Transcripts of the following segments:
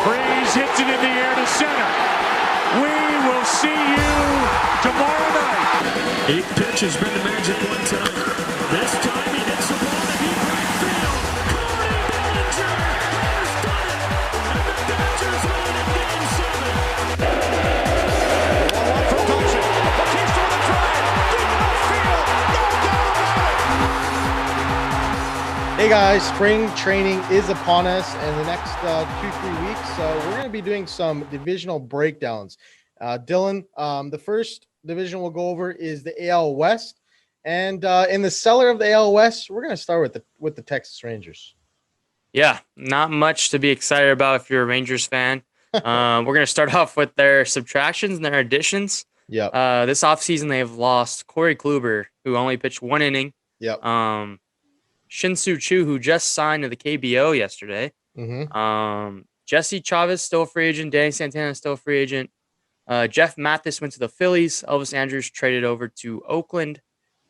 Freeze hits it in the air to center. We will see you tomorrow night. 8 pitch has been the magic one tonight. This time he hits the ball to deep right field. Cody Bellinger has done it, and the Dodgers win in Game 7. 1-1 for Thompson. Batista with a drive. Deep left field. No doubt about it. Hey guys, spring training is upon us in the next 2-3 weeks. So we're going to be doing some divisional breakdowns. Dylan, the first division we'll go over is the AL West. And in the cellar of the AL West, we're going to start with the Texas Rangers. Yeah, not much to be excited about if you're a Rangers fan. We're going to start off with their subtractions and their additions. Yep. This offseason, they've lost Corey Kluber, who only pitched 1 inning. Yep. Shin-Soo Choo, who just signed to the KBO yesterday. Mm-hmm. Jesse Chavez, still a free agent. Danny Santana, still a free agent. Jeff Mathis went to the Phillies. Elvis Andrus traded over to Oakland.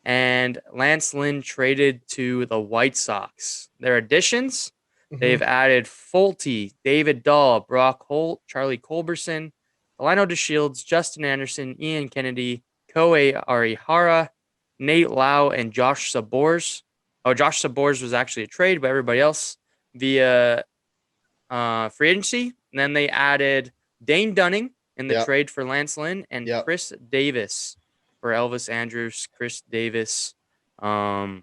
And Lance Lynn traded to the White Sox. Their additions, they've added Fulte, David Dahl, Brock Holt, Charlie Culberson, Delino DeShields, Justin Anderson, Ian Kennedy, Kohei Arihara, Nate Lau, and Josh Sabors. Oh, Josh Sabors was actually a trade by everybody else via free agency. And then they added Dane Dunning in the trade for Lance Lynn and Chris Davis for Elvis Andrus. Chris Davis. We'll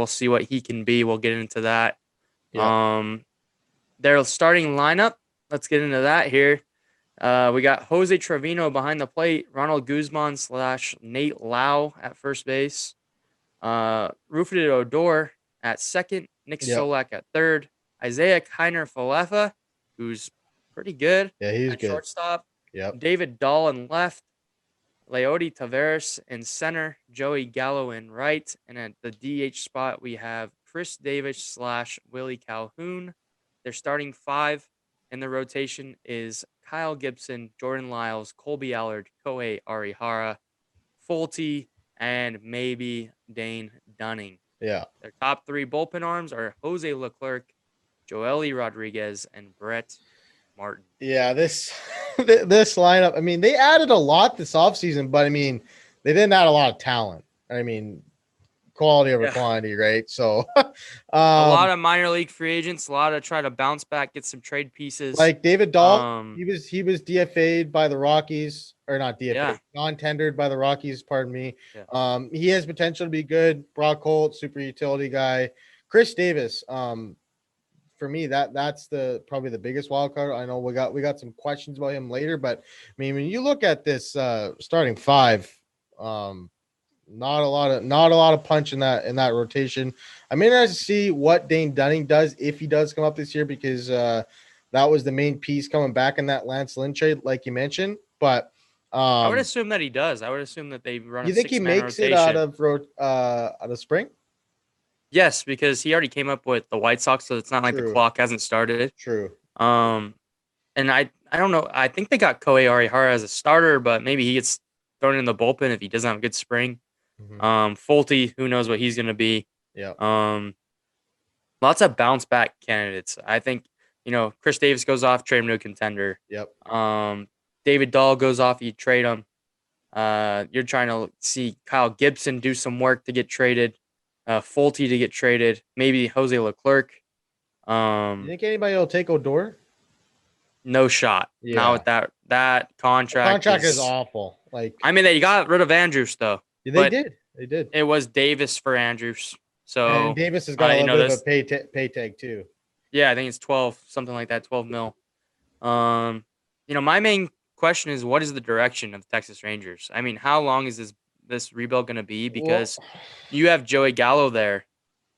see what he can be. We'll get into that. Their starting lineup. Let's get into that here. We got Jose Trevino behind the plate, Ronald Guzman / Nate Lau at first base, Rufus Odor at second, Nick Solak at third, Isaiah Kiner-Falefa, who's pretty good. Yeah, he's at good. Shortstop. Yep. David Dahl in left, Leody Taveras in center, Joey Gallo in right, and at the DH spot we have Chris Davis / Willie Calhoun. Their starting 5 in the rotation is Kyle Gibson, Jordan Lyles, Colby Allard, Kohei Arihara, Fulte, and maybe Dane Dunning. Yeah. Their top 3 bullpen arms are Jose Leclerc, Joely Rodriguez, and Brett Martin. Yeah, this lineup, I mean, they added a lot this offseason, but I mean, they didn't add a lot of talent. I mean, quality over quantity, right? So a lot of minor league free agents, a lot of try to bounce back, get some trade pieces. Like David Dahl, he was DFA'd by the Rockies, or not DFA'd, non-tendered by the Rockies, pardon me. Yeah. He has potential to be good. Brock Holt, super utility guy. Chris Davis, for me, that's probably the biggest wild card. I know we got some questions about him later, but I mean, when you look at this starting 5, not a lot of punch in that rotation. I'm interested to see what Dane Dunning does if he does come up this year, because that was the main piece coming back in that Lance Lynn trade, like you mentioned. But I would assume that he does. I would assume that they run. You think he makes it out of spring? Yes, because he already came up with the White Sox, so it's not like the clock hasn't started. True. And I don't know. I think they got Kohei Arihara as a starter, but maybe he gets thrown in the bullpen if he doesn't have a good spring. Fulte, who knows what he's going to be. Yeah. Lots of bounce back candidates. I think, Chris Davis goes off, trade him to a contender. Yep. David Dahl goes off, you trade him. You're trying to see Kyle Gibson do some work to get traded. Fulte to get traded, maybe Jose Leclerc. You think anybody will take Odor? No shot. Yeah. Not with that contract. The contract is awful. Like, I mean, they got rid of Andrus though. They did. It was Davis for Andrus. So and Davis has got a little bit of a pay tag too. Yeah, I think it's 12, something like that, 12 mil. My main question is, what is the direction of the Texas Rangers? I mean, how long is this rebuild going to be? Because you have Joey Gallo there,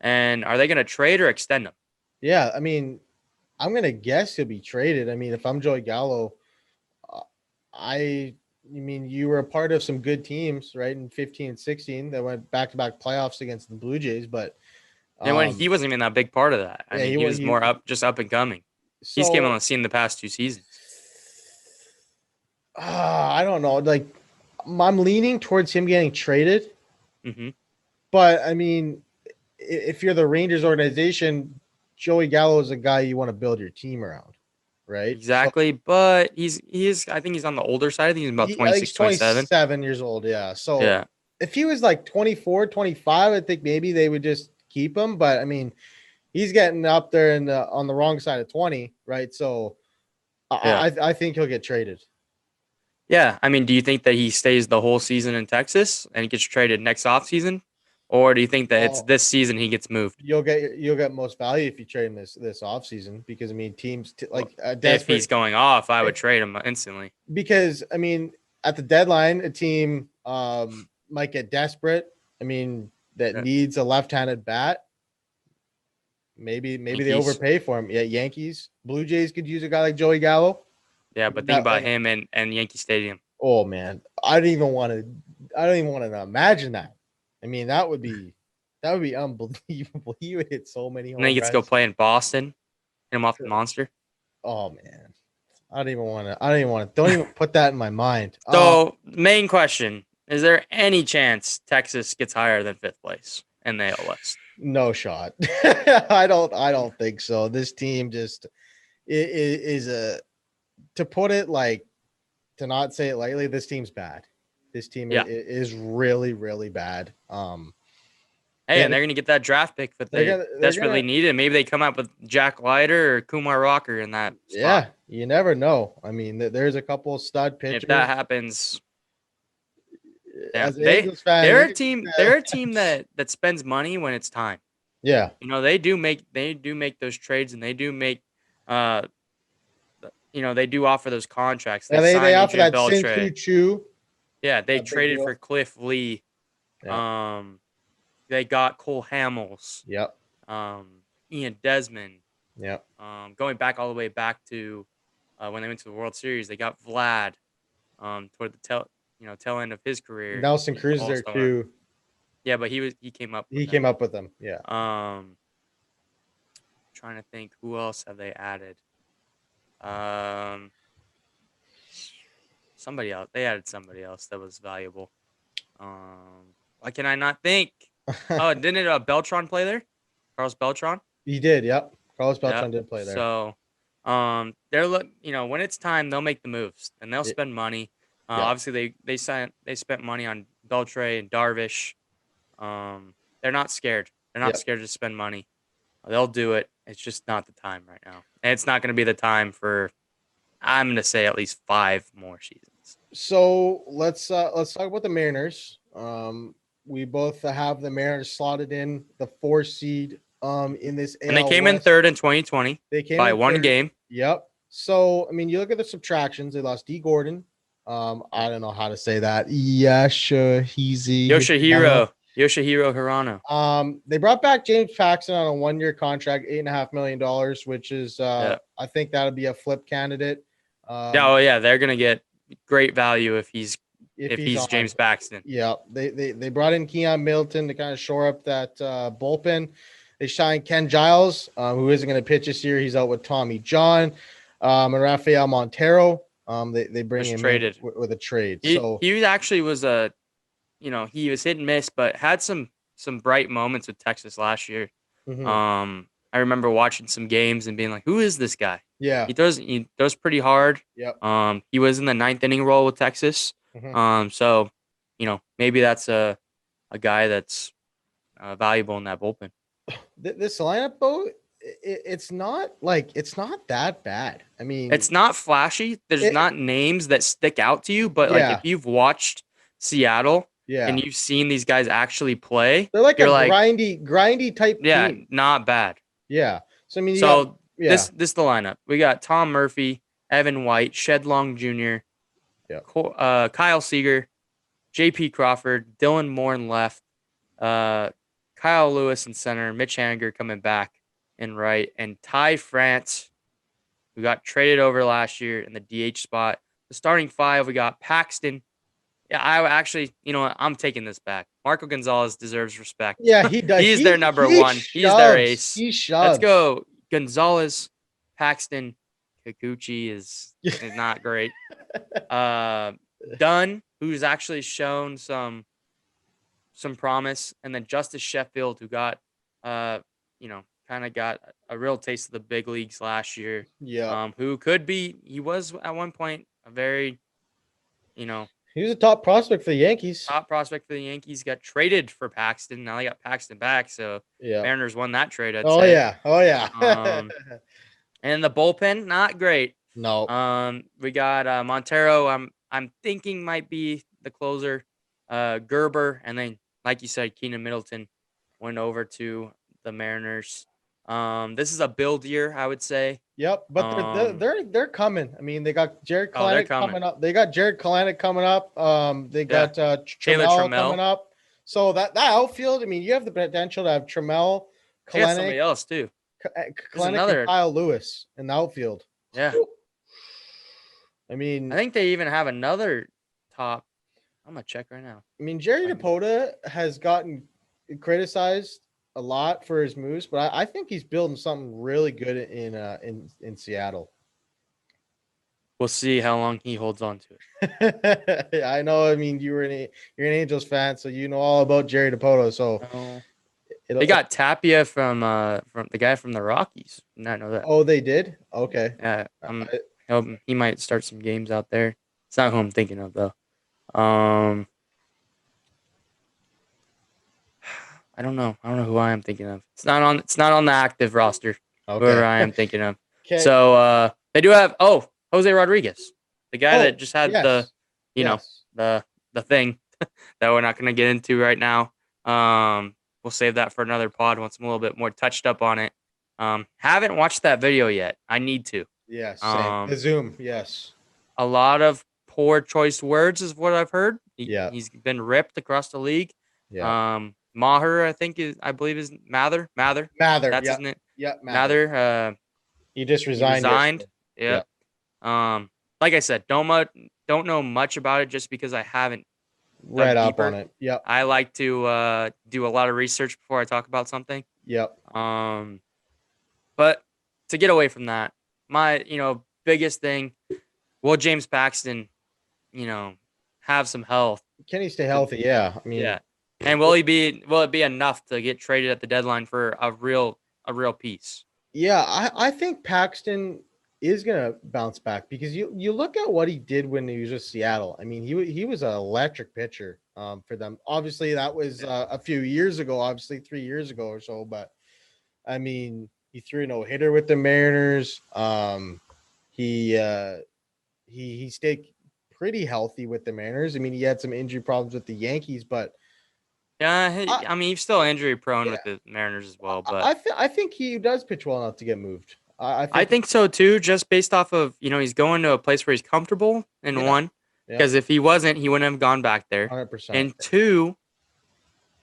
and are they going to trade or extend him? Yeah, I mean, I'm going to guess he'll be traded. I mean, if I'm Joey Gallo, you were a part of some good teams, right, in 15 and 16 that went back-to-back playoffs against the Blue Jays, but when he wasn't even that big part of that. I mean, he was more up and coming. He's came on the scene the past 2 seasons. I don't know. Like, I'm leaning towards him getting traded. Mm-hmm. But I mean, if you're the Rangers organization, Joey Gallo is a guy you want to build your team around, right? Exactly, but he's I think he's on the older side. I think he's about I think 26, he's 27. 27 years old. Yeah. So Yeah. if he was like 24, 25, I think maybe they would just keep him. But I mean, he's getting up there on the wrong side of 20, right? So Yeah. I think he'll get traded. Yeah. I mean, do you think that he stays the whole season in Texas and he gets traded next offseason? Or do you think that it's this season he gets moved? You'll get most value if you trade him this offseason because I mean teams like If he's going off, I would trade him instantly. Because I mean at the deadline a team might get desperate. I mean that needs a left-handed bat. Maybe they overpay for him. Yeah, Yankees, Blue Jays could use a guy like Joey Gallo. Yeah, but think about him and Yankee Stadium. Oh man, I don't even want to imagine that. I mean, that would be unbelievable. He would hit so many home and then he gets to go play in Boston, hit him off the monster. Oh man. I don't even want to. Don't even put that in my mind. So, main question: is there any chance Texas gets higher than 5th place in the AL West? No shot. I don't think so. This team just is to put it like, to not say it lightly, this team's bad. This team is really, really bad. Hey, and they're going to get that draft pick that they desperately needed. Maybe they come up with Jack Leiter or Kumar Rocker in that spot. Yeah, you never know. I mean, there's a couple of stud pitchers. If that happens, as they're a team. They're a team that spends money when it's time. Yeah, they do make those trades, and they do make they do offer those contracts. They offer that Sin Chu. Yeah, they traded for Cliff Lee. Yeah. They got Cole Hamels. Yep. Ian Desmond. Yep. Going back all the way back to when they went to the World Series, they got Vlad. Toward the tail end of his career. Nelson Cruz there too. Yeah, but he came up. Came up with them. Yeah. Trying to think who else have they added. Somebody else. They added somebody else that was valuable. Why can I not think? Oh, didn't Beltran play there? Carlos Beltran? He did, yep. Carlos Beltran did play there. So they're when it's time, they'll make the moves and they'll spend money. Obviously they spent money on Beltre and Darvish. They're not scared. They're not scared to spend money. They'll do it. It's just not the time right now. And it's not going to be the time for, I'm going to say, at least 5 more seasons. So let's talk about the Mariners. We both have the Mariners slotted in the 4 seed in this AL and they came West. in third in 2020. They came by 1 game. Yep. So I mean, you look at the subtractions. They lost D. Gordon. I don't know how to say that. Yoshihiro Hirano. They brought back James Paxton on a 1-year contract, $8.5 million, which is I think that'll be a flip candidate. They're gonna get great value if he's James Paxton. Yeah, they brought in Keon Middleton to kind of shore up that bullpen. They signed Ken Giles, who isn't going to pitch this year. He's out with Tommy John, and Rafael Montero. They bring him traded with a trade. He actually was he was hit and miss, but had some bright moments with Texas last year. Mm-hmm. I remember watching some games and being like, "Who is this guy?" Yeah, he throws pretty hard. Yep. He was in the 9th inning role with Texas. Mm-hmm. So maybe that's a guy that's valuable in that bullpen. This lineup, though, it's not that bad. I mean, it's not flashy. There's not names that stick out to you, but like if you've watched Seattle. Yeah. And you've seen these guys actually play. They're like grindy type team. Yeah, not bad. Yeah. So I mean, this is the lineup. We got Tom Murphy, Evan White, Shed Long Jr., Kyle Seager, J.P. Crawford, Dylan Moore in left, Kyle Lewis in center, Mitch Haniger coming back in right, and Ty France, who got traded over last year in the DH spot. The starting 5, we got Paxton. Yeah, I actually, I'm taking this back. Marco Gonzalez deserves respect. Yeah, he does. He's their number 1. He's their ace. He shoves. Let's go. Gonzalez, Paxton, Kikuchi is not great. Dunn, who's actually shown some some promise, and then Justice Sheffield, who got, kind kind of got a real taste of the big leagues last year. Yeah. Who could be? He was at one point a very, he was a top prospect for the Yankees. top prospect for the Yankees. Got traded for Paxton. Now they got Paxton back, so Yeah. Mariners won that trade. I'd Oh say. yeah. Oh yeah. And the bullpen, not great. No. We got Montero. I'm thinking might be the closer. Gerber, and then like you said, Keenan Middleton went over to the Mariners. This is a build year, I would say. Yep, but they're coming. I mean, they got Jared they're Kalanick coming up. They got Jared Kalanick coming up. They got Taylor Trammell Trammell coming up. So that outfield, I mean, you have the potential to have Trammell, They got Kalanick, somebody else too. Kalanick and Kyle Lewis in the outfield. Yeah. I mean, I think they even have another top. I'm gonna check right now. I mean, Jerry DePota has gotten criticized a lot for his moves, but I think he's building something really good in Seattle. We'll see how long he holds on to it. I know. I mean, you're an Angels fan, so you know all about Jerry DePota. So they got Tapia from the guy from the Rockies. Not know that. Oh, they did. Okay. Yeah, he might start some games out there. It's not who I'm thinking of though. I don't know. I don't know who I am thinking of. It's not on the active roster. Okay. Whoever I am thinking of. Okay. So they do have Jose Rodriguez, the guy that just had the thing that we're not going to get into right now. We'll save that for another pod once I'm a little bit more touched up on it. Haven't watched that video yet. I need to. Yes. The Zoom. Yes. A lot of poor choice words is what I've heard. He's been ripped across the league. Yeah. Maher, I believe is Mather. That's his name. Yeah. Mather. He just resigned. Yeah. Like I said, don't know much about it just because I haven't read up on it. Yep. I like to do a lot of research before I talk about something. Yep. But to get away from that, my biggest thing, will James Paxton, have some health? Can he stay healthy? Yeah. I mean, yeah. And will it be enough to get traded at the deadline for a real piece? Yeah, I think Paxton is gonna bounce back because you look at what he did when he was with Seattle. I mean, he was an electric pitcher for them. Obviously, that was a few years ago, obviously 3 years ago or so. But I mean, he threw a no-hitter with the Mariners. He stayed pretty healthy with the Mariners. I mean, he had some injury problems with the Yankees, but I mean, he's still injury prone with the Mariners as well. But I think he does pitch well enough to get moved. I think so too, just based off of he's going to a place where he's comfortable. And one, because if he wasn't, he wouldn't have gone back there. 100%. And two,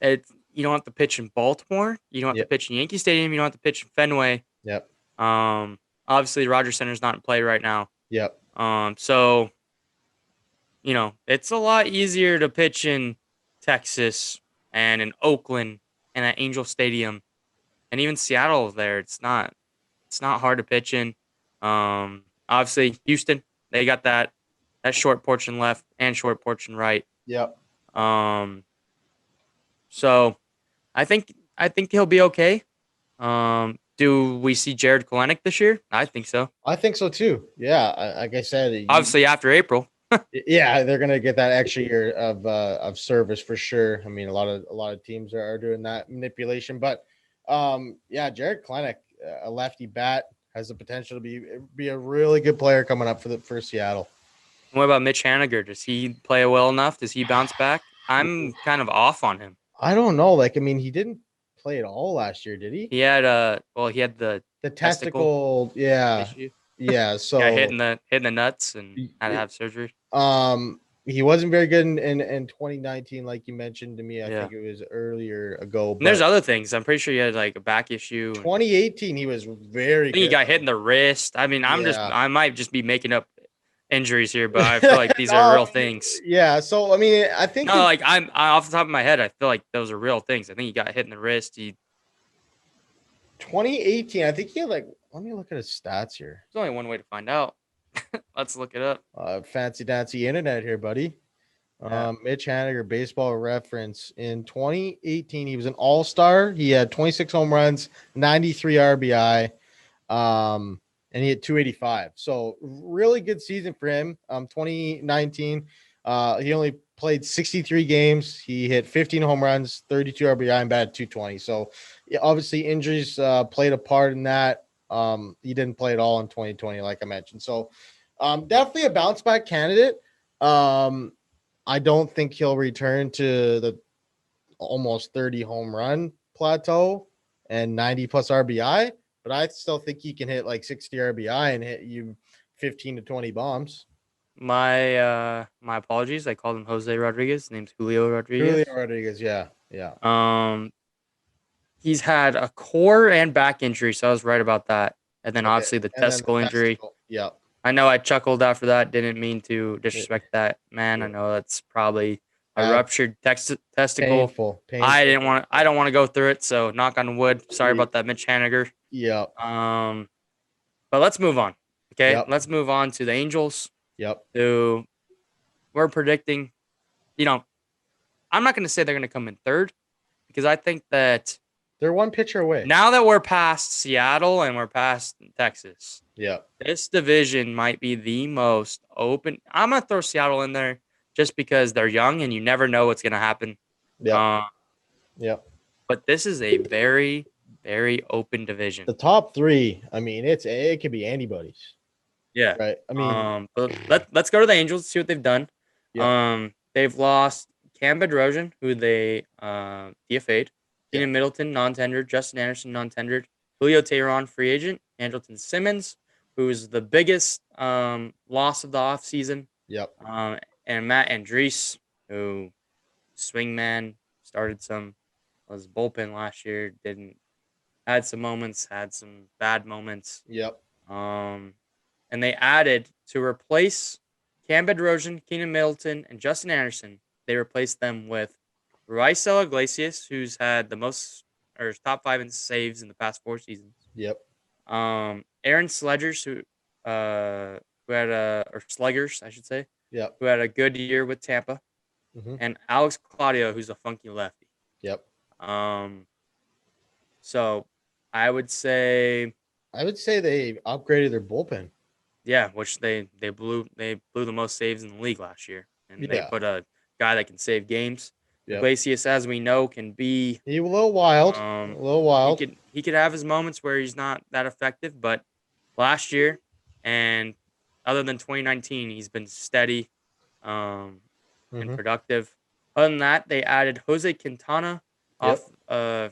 you don't have to pitch in Baltimore. You don't have to pitch in Yankee Stadium. You don't have to pitch in Fenway. Yep. Obviously, Rogers Center's not in play right now. Yep. So, it's a lot easier to pitch in Texas and in Oakland and at Angel Stadium, and even Seattle. There, it's not hard to pitch in. Obviously, Houston, they got that short portion left and short portion right. Yep. So, I think he'll be okay. Do we see Jared Kalanick this year? I think so. I think so too. Yeah, like I said, obviously after April. Yeah, they're gonna get that extra year of service for sure. I mean, a lot of teams are doing that manipulation, but Jared Kalanick, a lefty bat, has the potential to be a really good player coming up for Seattle. What about Mitch Haniger? Does he play well enough? Does he bounce back? I'm kind of off on him. I don't know. Like, I mean, he didn't play at all last year, did he? He had the testicle issue. Yeah, so hitting the nuts and had to have surgery. He wasn't very good in 2019, like you mentioned to me. I think it was earlier ago. But there's other things. I'm pretty sure he had like a back issue. 2018, he was very good. He got hit in the wrist. I mean, I might just be making up injuries here, but I feel like these are real things. Yeah. So I mean, I think I'm off the top of my head. I feel like those are real things. I think he got hit in the wrist. 2018, I think he had let me look at his stats here. There's only one way to find out. Let's look it up. Fancy dancy internet here, buddy. Mitch Haniger, Baseball Reference. In 2018, he was an all-star. He had 26 home runs, 93 RBI, and he had 285. So really good season for him. 2019, he only played 63 games. He hit 15 home runs, 32 RBI, and batted 220. So yeah, obviously injuries played a part in that. He didn't play at all in 2020, like I mentioned. So definitely a bounce back candidate. I don't think he'll return to the almost 30 home run plateau and 90 plus RBI, but I still think he can hit like 60 RBI and hit you 15 to 20 bombs. My apologies. I called him Jose Rodriguez. His name's Julio Rodriguez. Julio Rodriguez, yeah. He's had a core and back injury, so I was right about that. And then obviously the testicle injury. Yeah. I know I chuckled after that. Didn't mean to disrespect that man. I know that's probably a ruptured testicle. Painful. I don't want to go through it. So knock on wood. Sorry about that, Mitch Haniger. Yeah. But let's move on. Okay. Yep. Let's move on to the Angels. Yep. Who we're predicting. I'm not going to say they're going to come in third because I think that they're one pitcher away. Now that we're past Seattle and we're past Texas, yeah, this division might be the most open. I'm going to throw Seattle in there just because they're young and you never know what's going to happen. Yeah. But this is a very, very open division. The top three, I mean, it could be anybody's. Yeah. Right. I mean, but let's go to the Angels, see what they've done. Yep. They've lost Cam Bedrosian, who they DFA'd. Keenan Middleton, non-tendered. Justin Anderson, non-tendered. Julio Teheran, free agent. Andrelton Simmons, who's the biggest loss of the offseason. Yep. And Matt Andriese, who swingman, started was bullpen last year, had some moments, had some bad moments. Yep. And they added to replace Cam Bedrosian, Keenan Middleton, and Justin Anderson. They replaced them with Raisel Iglesias, who's had the most or top 5 in saves in the past 4 seasons. Yep. Aaron Sledgers, who had or Sluggers, I should say. Yep. Who had a good year with Tampa, and Alex Claudio, who's a funky lefty. Yep. So I would say they upgraded their bullpen. Yeah, which they blew the most saves in the league last year, and they put a guy that can save games. Yep. Iglesias, as we know, can be a little wild. He could have his moments where he's not that effective, but last year and other than 2019, he's been steady and productive. Other than that, they added Jose Quintana off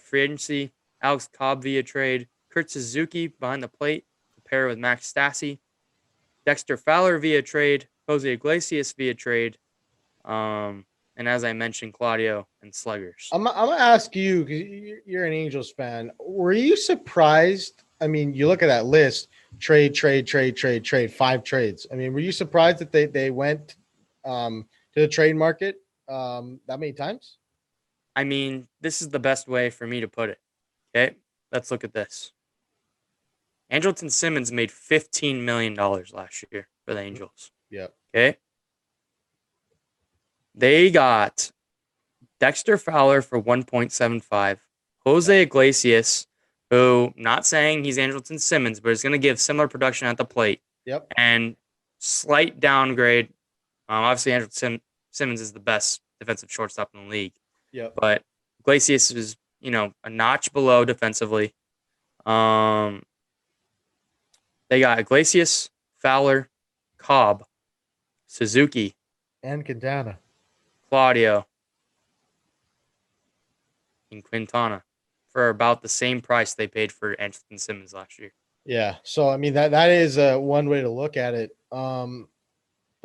free agency, Alex Cobb via trade, Kurt Suzuki behind the plate to pair with Max Stassi, Dexter Fowler via trade, Jose Iglesias via trade, and as I mentioned, Claudio and Sluggers. I'm going to ask you, because you're an Angels fan. Were you surprised? I mean, you look at that list, trade, 5 trades. I mean, were you surprised that they went to the trade market that many times? I mean, this is the best way for me to put it. Okay, let's look at this. Andrelton Simmons made $15 million last year for the Angels. Yeah. Okay. They got Dexter Fowler for 1.75, Jose Iglesias, who, not saying he's Andrelton Simmons, but is going to give similar production at the plate. Yep. And slight downgrade. Obviously, Andrelton Simmons is the best defensive shortstop in the league. Yep. But Iglesias is, a notch below defensively. They got Iglesias, Fowler, Cobb, Suzuki, and Quintana, Claudio, and Quintana for about the same price they paid for Andrelton Simmons last year. Yeah, so I mean that is one way to look at it. But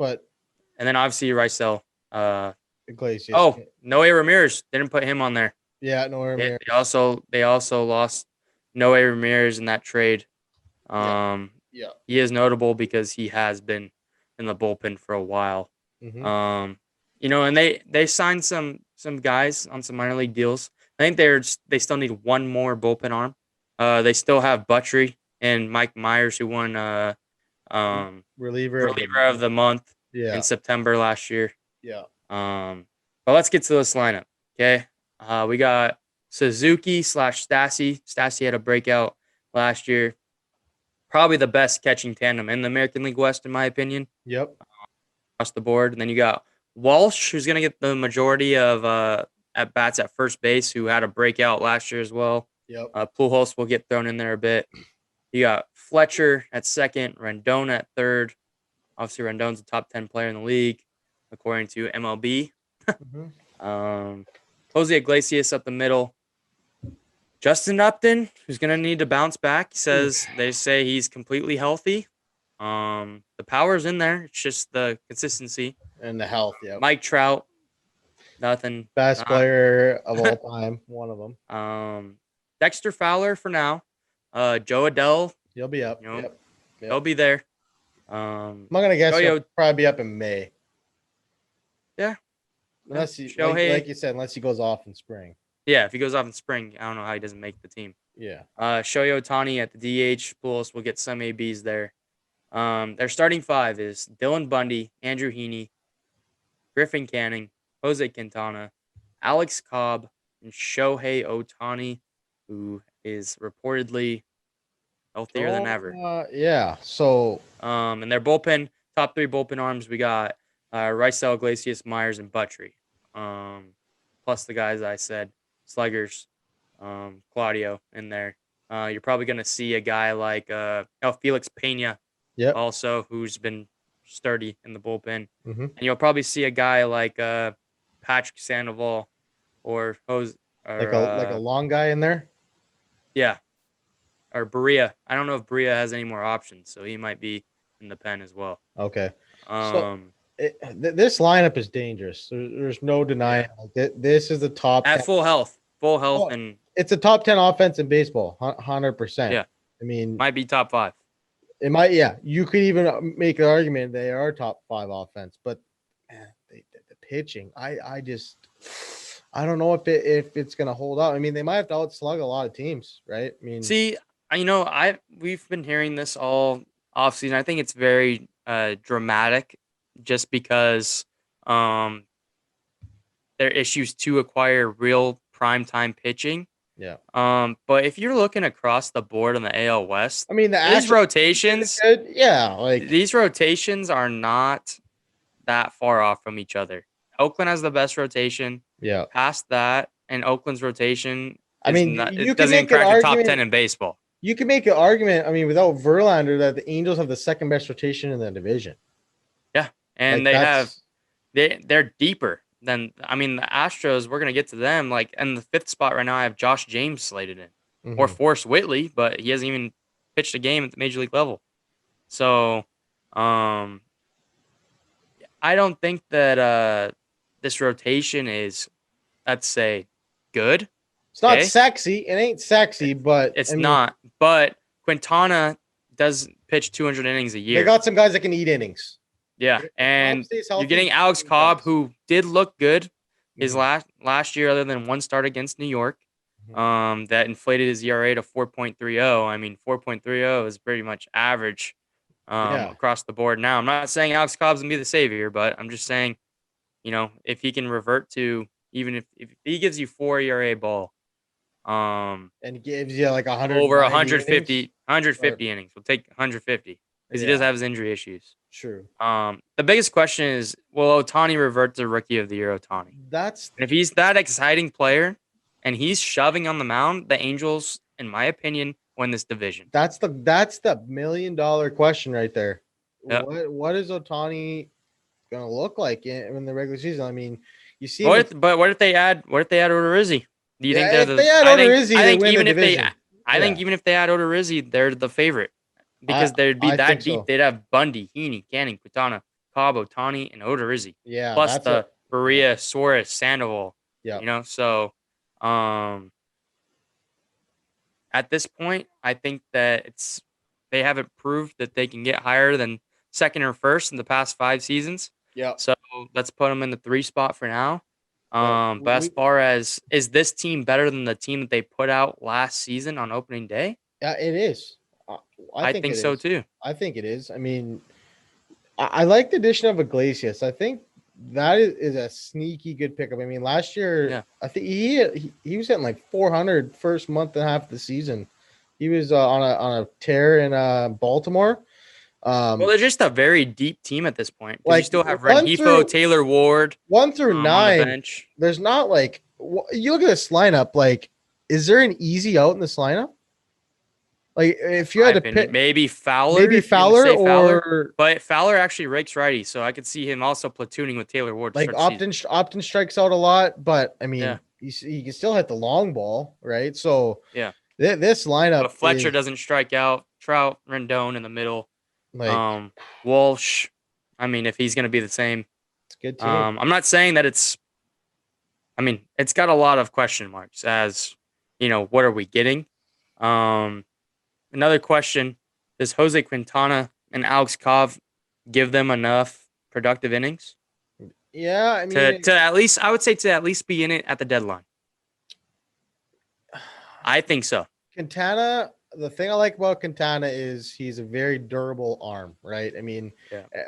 and then obviously Raisel, Iglesias. Oh, Noe Ramirez, didn't put him on there. Yeah, Noe Ramirez. They also lost Noe Ramirez in that trade. He is notable because he has been in the bullpen for a while. And they signed some guys on some minor league deals. I think they still need one more bullpen arm. They still have Buttrey and Mike Myers, who won reliever of the month in September last year. Yeah. But let's get to this lineup. Okay. We got Suzuki/Stassi. Stassi had a breakout last year. Probably the best catching tandem in the American League West, in my opinion. Yep. Across the board. And then you got Walsh, who's going to get the majority of at bats at first base, who had a breakout last year as well. Yep. Pujols will get thrown in there a bit. You got Fletcher at second, Rendon at third. Obviously, Rendon's a top 10 player in the league, according to MLB. Jose Iglesias up the middle. Justin Upton, who's going to need to bounce back. They say he's completely healthy. The power's in there. It's just the consistency. And the health, yeah. Mike Trout, nothing. Best player of all time, one of them. Dexter Fowler for now. Joe Adele. He'll be up. Yep. He'll be there. I'm not going to guess he'll probably be up in May. Yeah. Unless he, like you said, unless he goes off in spring. Yeah, if he goes off in spring, I don't know how he doesn't make the team. Yeah. Shohei Ohtani at the DH. Pujols will get some ABs there. Their starting five is Dylan Bundy, Andrew Heaney, Griffin Canning, Jose Quintana, Alex Cobb, and Shohei Ohtani, who is reportedly healthier than ever. Yeah. So. And their bullpen, top three bullpen arms, we got Rysel, Iglesias, Myers, and Buttrey. Plus the guys I said, sluggers, Claudio in there. You're probably going to see a guy like Felix Pena, also, who's been sturdy in the bullpen. And you'll probably see a guy like Patrick Sandoval or Jose. Like a long guy in there? Yeah. Or Berea. I don't know if Berea has any more options, so he might be in the pen as well. Okay. This lineup is dangerous. There's no denying. This is the top at 10. Full health, and it's a top 10 offense in baseball, 100%. Yeah, I mean, might be top 5. It might. Yeah, you could even make an argument they are top 5 offense, but the pitching, I don't know if it's gonna hold out. I mean, they might have to outslug a lot of teams, right? I mean, see, we've been hearing this all offseason. I think it's very dramatic. Just because there are issues to acquire real primetime pitching. Yeah. But if you're looking across the board on the AL West, I mean, these rotations, these rotations are not that far off from each other. Oakland has the best rotation. Yeah. Past that, and Oakland's rotation, it doesn't even crack the top 10 in baseball. You can make an argument. I mean, without Verlander, that the Angels have the second best rotation in the division. And they're deeper than, the Astros, we're going to get to them. Like, in the 5th spot right now, I have Josh James slated in. Or Forrest Whitley, but he hasn't even pitched a game at the major league level. So, I don't think that this rotation is, let's say, good. It's not sexy. It ain't sexy, but... It's not. But Quintana does pitch 200 innings a year. They got some guys that can eat innings. Yeah, and you're getting Alex Cobb, who did look good his last year, other than one start against New York, that inflated his ERA to 4.30. I mean, 4.30 is pretty much average across the board now. I'm not saying Alex Cobb's going to be the savior, but I'm just saying, if he can revert to, even if he gives you 4 ERA ball, and gives you like 100 over 150 innings, we'll take 150 because he does have his injury issues. True. The biggest question is, will Ohtani revert to Rookie of the Year Ohtani? If he's that exciting player and he's shoving on the mound, the Angels, in my opinion, win this division. That's the $1 million question right there. Yep. What is Ohtani gonna look like in the regular season? I mean, you see, what if they add Odorizzi? Do you think they're if they add Odorizzi, they win the division. I think even if they add Odorizzi, they're the favorite. Because they'd be that deep. So. They'd have Bundy, Heaney, Canning, Quintana, Cobb, Ohtani, and Odorizzi. Yeah. Plus the Berea, Suarez, Sandoval. Yeah. So at this point, I think that they haven't proved that they can get higher than second or first in the past 5 seasons. Yeah. So let's put them in the 3 spot for now. But as far as, is this team better than the team that they put out last season on opening day? Yeah, it is. I think so too. I think it is. I mean, I like the addition of Iglesias. I think that is a sneaky good pickup. I mean, last year I think he was hitting like 400 first month and a half of the season. He was on a tear in Baltimore. Well, they're just a very deep team at this point. Because Like you still have Rengifo, Taylor Ward, 1 through 9 on the bench. There's not like you look at this lineup. Like, is there an easy out in this lineup? Like, if you had to pick, maybe Fowler, but Fowler actually rakes righty, so I could see him also platooning with Taylor Ward. Like Upton strikes out a lot, but I mean, he can still hit the long ball, right? So this lineup. But Fletcher doesn't strike out. Trout, Rendon in the middle. Like Walsh. I mean, if he's going to be the same, it's a good team. I'm not saying that it's. I mean, it's got a lot of question marks. As what are we getting? Another question: does Jose Quintana and Alex Cobb give them enough productive innings? Yeah, I mean, to at least, I would say to at least be in it at the deadline. I think so. Quintana, the thing I like about Quintana is he's a very durable arm, right? I mean,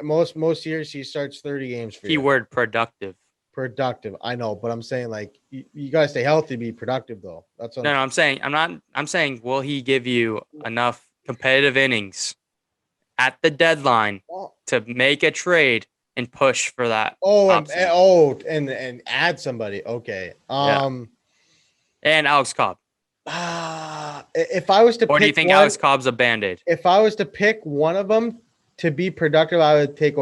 most years he starts 30 games for you. Keyword productive. Productive. I know, but I'm saying like you gotta stay healthy to be productive though. That's what I'm saying. I'm saying will he give you enough competitive innings at the deadline to make a trade and push for that? And add somebody. Okay. And Alex Cobb. If I was to or do you think Alex Cobb's a band-aid? If I was to pick one of them to be productive, I would take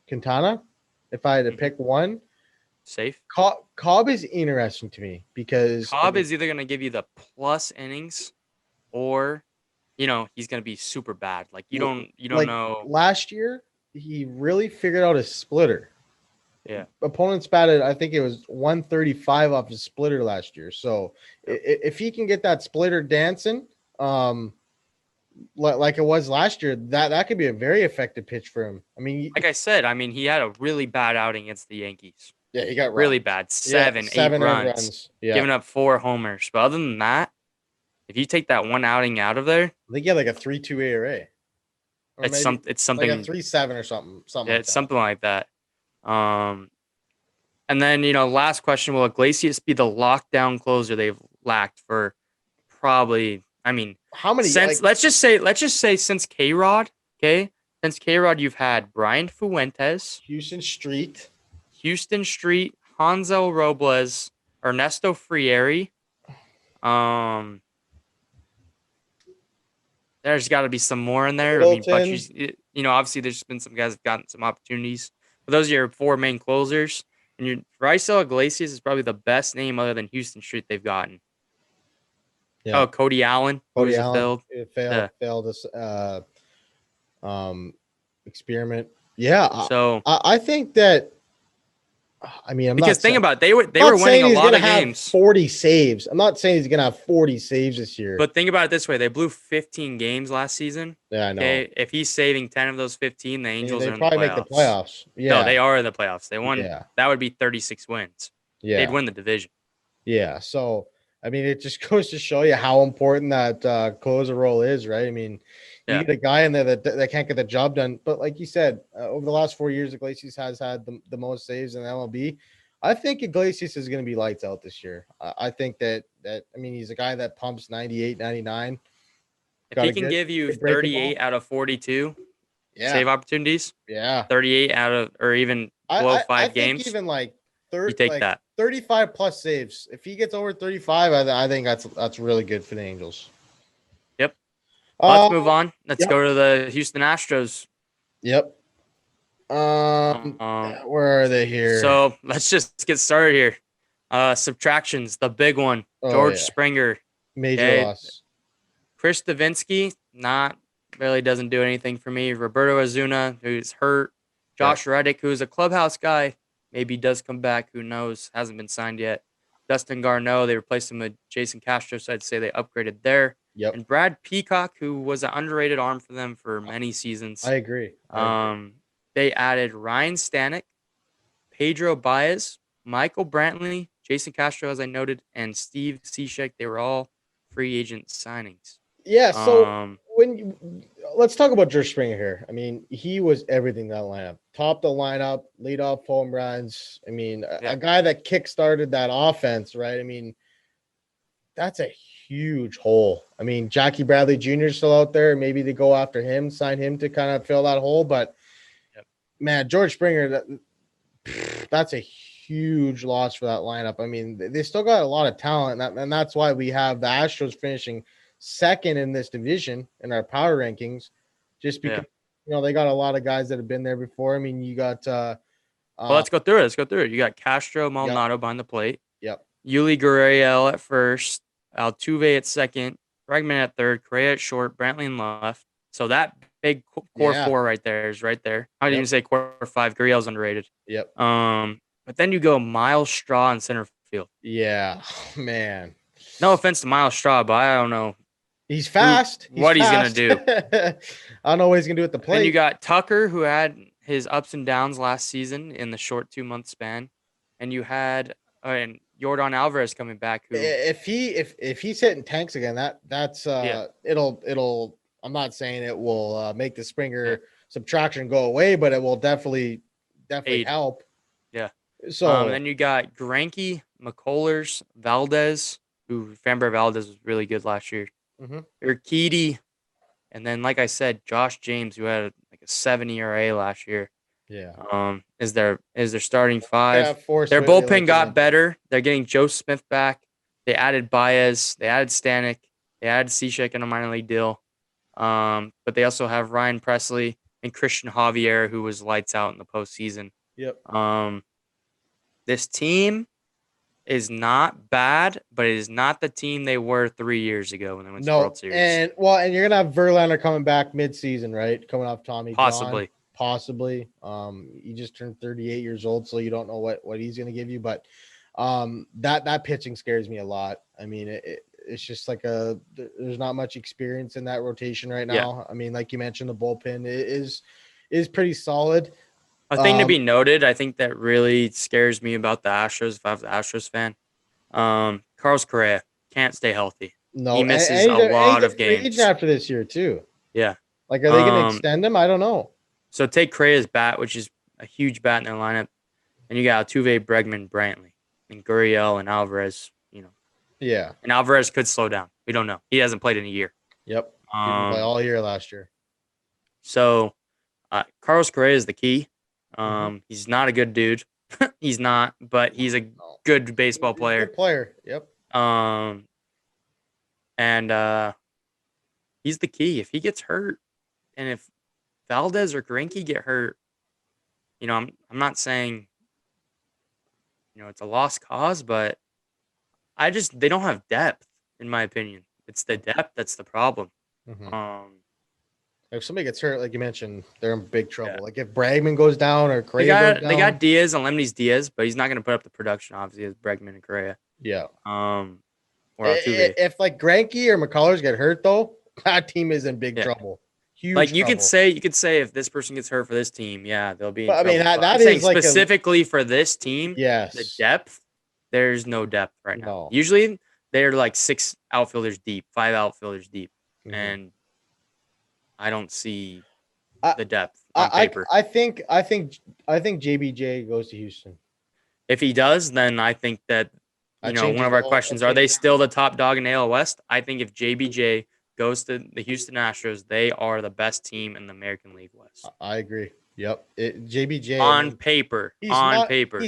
Quintana. If I had to pick one, safe. Cobb is interesting to me because Cobb is either going to give you the plus innings, or he's going to be super bad. Like you don't know. Last year, he really figured out his splitter. Yeah, opponents batted. I think it was 135 off his splitter last year. So if he can get that splitter dancing, like it was last year, that could be a very effective pitch for him. I mean, like I said, he had a really bad outing against the Yankees. Yeah, he got really bad. 7-8 runs. Yeah. Giving up 4 homers. But other than that, if you take that one outing out of there, I think he had like a 3.2 ERA. It's something like a 3.7 or something. Yeah, it's something like that. And then last question: will Iglesias be the lockdown closer they've lacked for probably? I mean, how many? Let's just say since K-Rod. Okay, since K-Rod, you've had Brian Fuentes, Houston Street, Hanzo Robles, Ernesto Frieri. There's got to be some more in there. Middleton. I mean, but obviously there's been some guys that have gotten some opportunities. But those are your 4 main closers. And Raisel Iglesias is probably the best name other than Houston Street they've gotten. Yeah. Oh, Cody Allen. Failed this experiment. Yeah. So I think that. I mean, think about it, they were winning a lot of games. 40 saves. I'm not saying he's gonna have 40 saves this year. But think about it this way: they blew 15 games last season. Yeah, I know. Okay, if he's saving 10 of those 15, the Angels are in the playoffs. They probably make the playoffs. Yeah, no, they are in the playoffs. They won. Yeah. That would be 36 wins. Yeah, they'd win the division. Yeah. So I mean, it just goes to show you how important that closer role is, right? I mean. You get a guy in there that can't get the job done. But like you said, over the last 4 years, Iglesias has had the most saves in the MLB. I think Iglesias is going to be lights out this year. I think that I mean, he's a guy that pumps 98, 99. If he can give you 38 out of 42 save opportunities, 38 out of, or even below 5 games, even like 30, you take that 35 plus saves. If he gets over 35, I think that's really good for the Angels. Let's move on. Let's go to the Houston Astros. Yep. Where are they here? So let's just get started here. Subtractions, the big one. George Springer. Major loss. Chris Davinsky, not really doesn't do anything for me. Roberto Ozuna, who's hurt. Josh Reddick, who's a clubhouse guy. Maybe does come back. Who knows? Hasn't been signed yet. Dustin Garneau, they replaced him with Jason Castro, so I'd say they upgraded there. Yep. And Brad Peacock, who was an underrated arm for them for many seasons. I agree. They added Ryan Stanek, Pedro Baez, Michael Brantley, Jason Castro, as I noted, and Steve Cishek. They were all free agent signings. Yeah. So when let's talk about George Springer here. I mean, he was everything that lineup. Top the lineup, lead off home runs. I mean, a guy that kick-started that offense, right? I mean, that's a huge hole. I mean, Jackie Bradley Jr. is still out there. Maybe they go after him, sign him to kind of fill that hole. But, man, George Springer, that's a huge loss for that lineup. I mean, they still got a lot of talent, and that's why we have the Astros finishing second in this division in our power rankings, just because they got a lot of guys that have been there before. I mean, you got well, let's go through it. You got Castro Maldonado behind the plate. Yep. Yuli Gurriel at first, Altuve at second, Bregman at third, Correa at short, Brantley in left. So that big core four right there is right there. I didn't even say core five. Gurriel's underrated. Yep. But then you go Miles Straw in center field. Yeah, man. No offense to Miles Straw, but I don't know. He's fast. He's gonna do. I don't know what he's gonna do at the plate. And you got Tucker, who had his ups and downs last season in the short 2-month span, and you had and Yordan Alvarez coming back. Who, if he's hitting tanks again, that's it'll. I'm not saying it will make the Springer subtraction go away, but it will definitely help. Yeah. So then you got Greinke, McCullers, Valdez, who Framber Valdez was really good last year. Urquidy, and then like I said, Josh James, who had like a 7 ERA last year. Yeah. Is their starting five. Yeah, their bullpen got better. They're getting Joe Smith back. They added Baez. They added Stanek. They added Cishek in a minor league deal. But they also have Ryan Presley and Christian Javier, who was lights out in the postseason. Yep. This team is not bad, but it is not the team they were 3 years ago when they went to the World Series. And you're gonna have Verlander coming back mid-season, right? Coming off Tommy John. Possibly. He just turned 38 years old, so you don't know what he's gonna give you. But that pitching scares me a lot. I mean, it's just like there's not much experience in that rotation right now. Yeah. I mean, like you mentioned, the bullpen is pretty solid. A thing to be noted, I think that really scares me about the Astros, if I was an Astros fan. Carlos Correa can't stay healthy. No, he misses a lot of games after this year too. Yeah. Like, are they going to extend him? I don't know. So take Correa's bat, which is a huge bat in their lineup, and you got Altuve, Bregman, Brantley, and Gurriel and Alvarez. Yeah. And Alvarez could slow down. We don't know. He hasn't played in a year. Yep. He didn't play all year last year. So Carlos Correa is the key. He's not a good dude. He's not, but he's a good baseball player. Good player. Yep. And he's the key. If he gets hurt, and if Valdez or Greinke get hurt, I'm not saying it's a lost cause, but they don't have depth, in my opinion. It's the depth that's the problem. If somebody gets hurt, like you mentioned, they're in big trouble. Yeah. Like if Bregman goes down or Correa goes down. They got Diaz and Lemny's Diaz, but he's not going to put up the production, obviously, as Bregman and Correa. Yeah. Or Altuve. If like Greinke or McCullers get hurt, though, that team is in big trouble. Huge like you trouble. could say if this person gets hurt for this team, they'll be in trouble. I mean, that is like specifically for this team. Yes. The depth, there's no depth right now. No. Usually they're like 6 outfielders deep, 5 outfielders deep, and I don't see the depth on paper. I think JBJ goes to Houston. If he does, then I think that one of our questions, are they still the top dog in AL West? I think if JBJ goes to the Houston Astros, they are the best team in the American League West. I agree. Yep. JBJ on paper. He's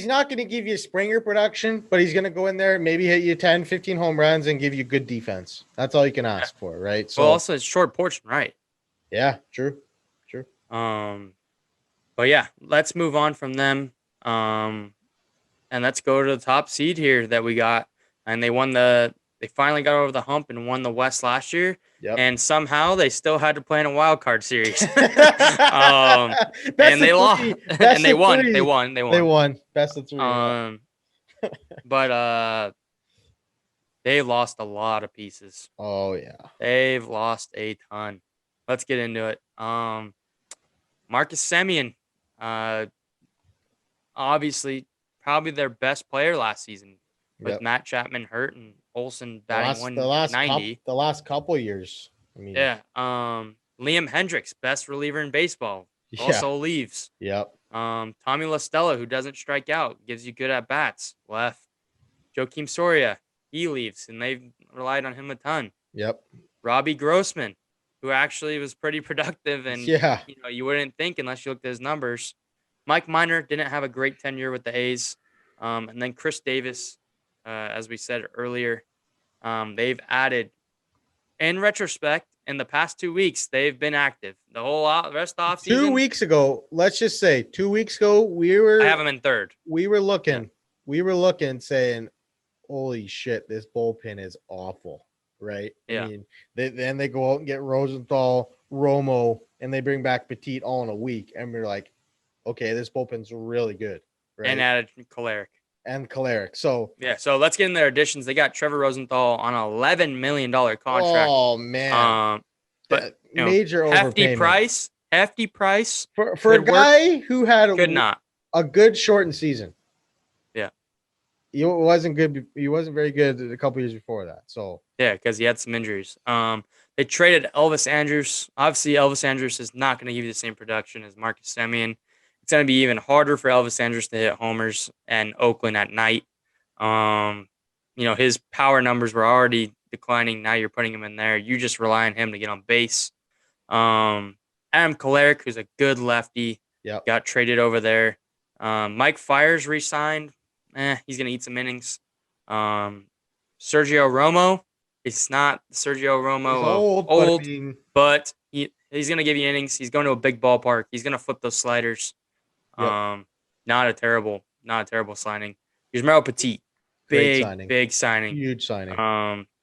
not going to give you Springer production, but he's going to go in there, maybe hit you 10, 15 home runs and give you good defense. That's all you can ask for, right? So also it's short portion, right? Yeah, true. But yeah, let's move on from them. And let's go to the top seed here that we got. And they finally got over the hump and won the West last year. Yep. And somehow they still had to play in a wild card series. And they lost. And they won. They won. Best of 3. But they lost a lot of pieces. Oh yeah. They've lost a ton. Let's get into it. Marcus Semien, obviously probably their best player last season with Matt Chapman hurt and Olsen batting 190. The last couple years. I mean, yeah. Liam Hendricks, best reliever in baseball, Yeah. also leaves. Yep. Tommy La Stella, who doesn't strike out, gives you good at bats, left. Joakim Soria, he leaves, and they've relied on him a ton. Yep. Robbie Grossman, who actually was pretty productive, and Yeah. you wouldn't think unless you looked at his numbers. Mike Minor didn't have a great tenure with the A's, and then Chris Davis, as we said earlier, they've added. In retrospect, in the past 2 weeks, they've been active. The rest of the offseason. 2 weeks ago, let's just say 2 weeks ago, I have them in third. We were looking, saying, "Holy shit, this bullpen is awful." Right? Yeah. I mean, then they go out and get Rosenthal, Romo, and they bring back Petit all in a week, and we're like, "Okay, this bullpen's really good." Right? And added Kolarek. So yeah, so let's get in their additions. They got Trevor Rosenthal on an $11 million contract. Oh man, but major hefty overpayment. price for a guy who had a good shortened season. Yeah, he wasn't good. He wasn't very good a couple years before that. So yeah, because he had some injuries. They traded Elvis Andrus. Obviously, Elvis Andrus is not going to give you the same production as Marcus Semien. It's going to be even harder for Elvis Andrus to hit homers in Oakland at night. His power numbers were already declining. Now you're putting him in there. You just rely on him to get on base. Adam Kolarek, who's a good lefty, got traded over there. Mike Fiers re-signed. He's going to eat some innings. Sergio Romo. It's not Sergio Romo old, but he's going to give you innings. He's going to a big ballpark. He's going to flip those sliders. Not a terrible signing. Here's Merrill Petit. Big signing. Huge signing.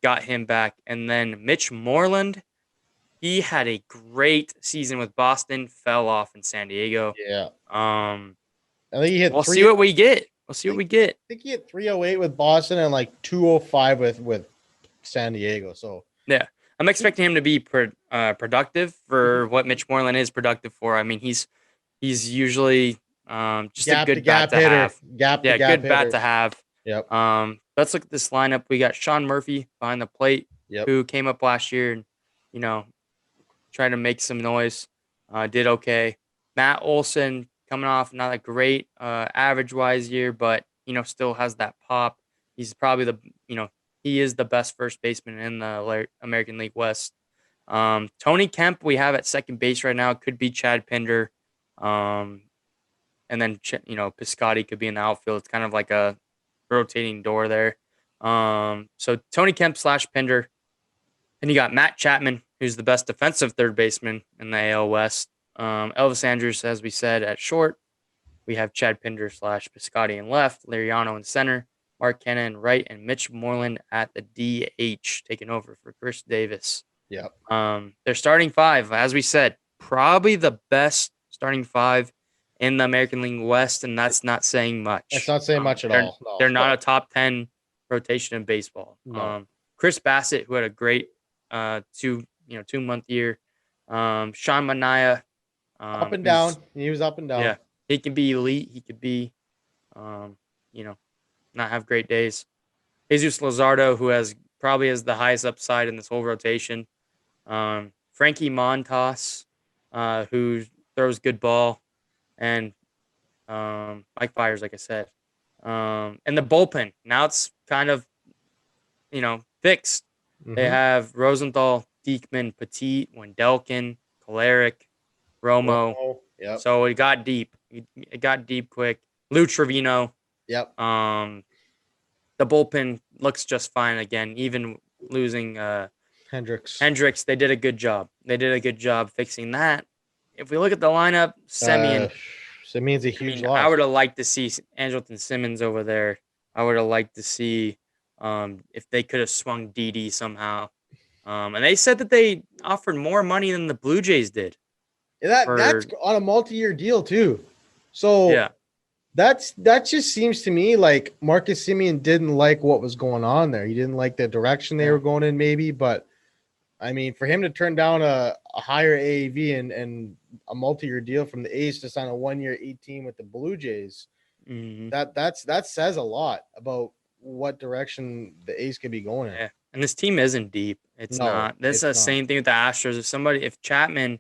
Got him back. And then Mitch Moreland, he had a great season with Boston, fell off in San Diego. Yeah. I think he hit We'll see what we get. I think he hit 308 with Boston and like 205 with San Diego. So yeah. I'm expecting him to be productive for what Mitch Moreland is productive for. I mean, he's usually just a good bat to have. Good bat to have. Yep. Let's look at this lineup. We got Sean Murphy behind the plate, who came up last year and tried to make some noise. Did okay. Matt Olson coming off not a great average-wise year, but still has that pop. He's probably he is the best first baseman in the American League West. Tony Kemp we have at second base right now. Could be Chad Pinder. And then Piscotty could be in the outfield. It's kind of like a rotating door there. So Tony Kemp / Pinder. And you got Matt Chapman, who's the best defensive third baseman in the AL West. Elvis Andrus, as we said, at short. We have Chad Pinder / Piscotty in left, Liriano in center, Mark Canha in right, and Mitch Moreland at the DH, taking over for Chris Davis. Yep. Their starting five, as we said, probably the best starting five in the American League West, and that's not saying much. It's not saying much at all. No. They're not a top 10 rotation in baseball. No. Chris Bassett, who had a great 2-month year. Sean Manaea. Up and down. He was up and down. Yeah. He can be elite. He could be, not have great days. Jesus Luzardo, who probably has the highest upside in this whole rotation. Frankie Montas, who throws good ball. And Mike Fiers, like I said. And the bullpen. Now it's kind of, fixed. Mm-hmm. They have Rosenthal, Diekman, Petit, Wendelken, Kolarek, Romo. Yep. So it got deep. It got deep quick. Lou Trevino. Yep. The bullpen looks just fine again. Even losing Hendricks, they did a good job. They did a good job fixing that. If we look at the lineup, Semien's a huge loss. I would have liked to see Andrelton Simmons over there. I would have liked to see if they could have swung Didi somehow. And they said that they offered more money than the Blue Jays did. That's on a multi-year deal too. So yeah, that just seems to me like Marcus Semien didn't like what was going on there. He didn't like the direction they were going in, maybe. But I mean, for him to turn down a higher AAV and a multi-year deal from the A's to sign a 1-year 18 with the Blue Jays, that says a lot about what direction the A's could be going in. Yeah. And this team isn't deep. It's not. This is the same thing with the Astros. If Chapman,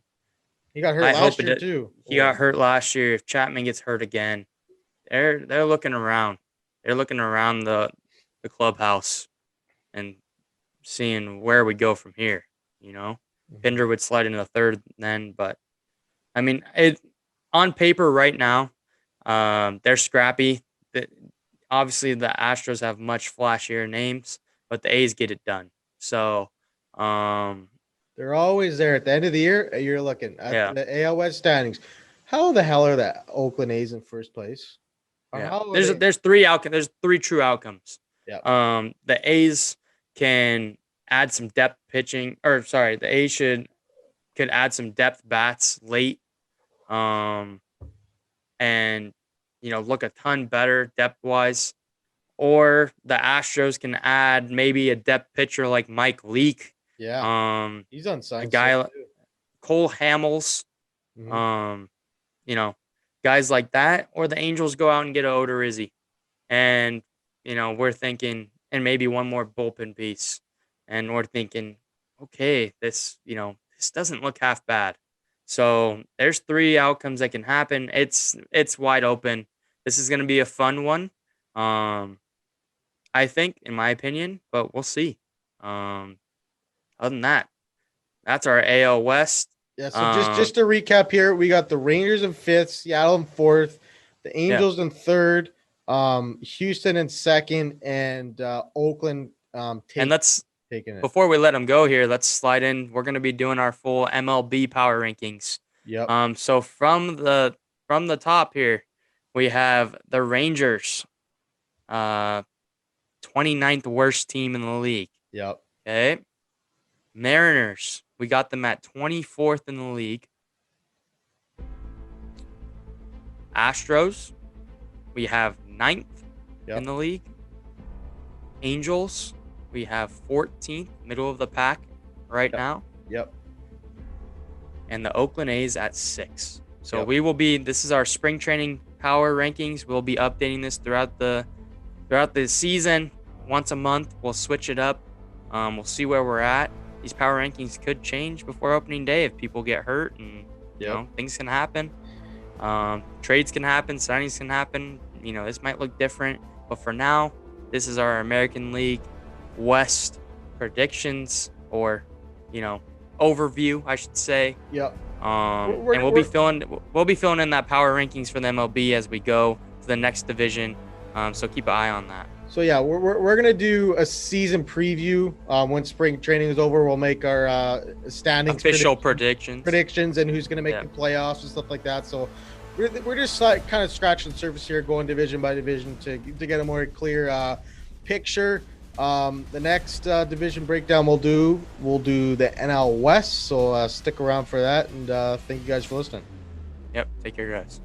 he got hurt last year too. He got hurt last year. If Chapman gets hurt again, they're looking around. They're looking around the clubhouse and seeing where we go from here. Pinder would slide into the third then, but I mean, on paper right now, they're scrappy. Obviously, the Astros have much flashier names, but the A's get it done. So, they're always there at the end of the year. You're looking at the AL West standings. How the hell are the Oakland A's in first place? There's three outcomes. There's three true outcomes. Yeah. The A's can add some depth pitching, the A's could add some depth bats late, and look a ton better depth wise. Or the Astros can add maybe a depth pitcher like Mike Leake. Yeah. He's unsigned. A guy like Cole Hamels. Guys like that. Or the Angels go out and get an Odorizzi. And, we're thinking, and maybe one more bullpen piece. And we're thinking, okay, this doesn't look half bad. So there's three outcomes that can happen. It's wide open. This is going to be a fun one. I think, in my opinion, but we'll see. Other than that, that's our AL West. Yeah, so just to recap here, we got the Rangers in 5th, Seattle in 4th, the Angels in 3rd, Houston in 2nd, and Oakland taking it. Before we let them go here, let's slide in. We're going to be doing our full MLB power rankings. Yep. So from the top here, we have the Rangers, 29th worst team in the league. Yep. Okay. Mariners, we got them at 24th in the league. Astros, we have 9th in the league. Angels, we have 14th, middle of the pack right now. Yep. And the Oakland A's at 6. So this is our spring training power rankings. We'll be updating this throughout the season. Once a month, we'll switch it up. We'll see where we're at. These power rankings could change before opening day if people get hurt, and things can happen. Trades can happen, signings can happen. This might look different, but for now, this is our American League West predictions, or overview, I should say. Yep. And we'll be filling in that power rankings for the MLB as we go to the next division. So keep an eye on that. So we're gonna do a season preview when spring training is over. We'll make our standings, official predictions, and who's gonna make the playoffs and stuff like that. So we're just kind of scratching the surface here, going division by division to get a more clear picture. The next division breakdown we'll do the NL West. So stick around for that, and thank you guys for listening. Yep. Take care, guys.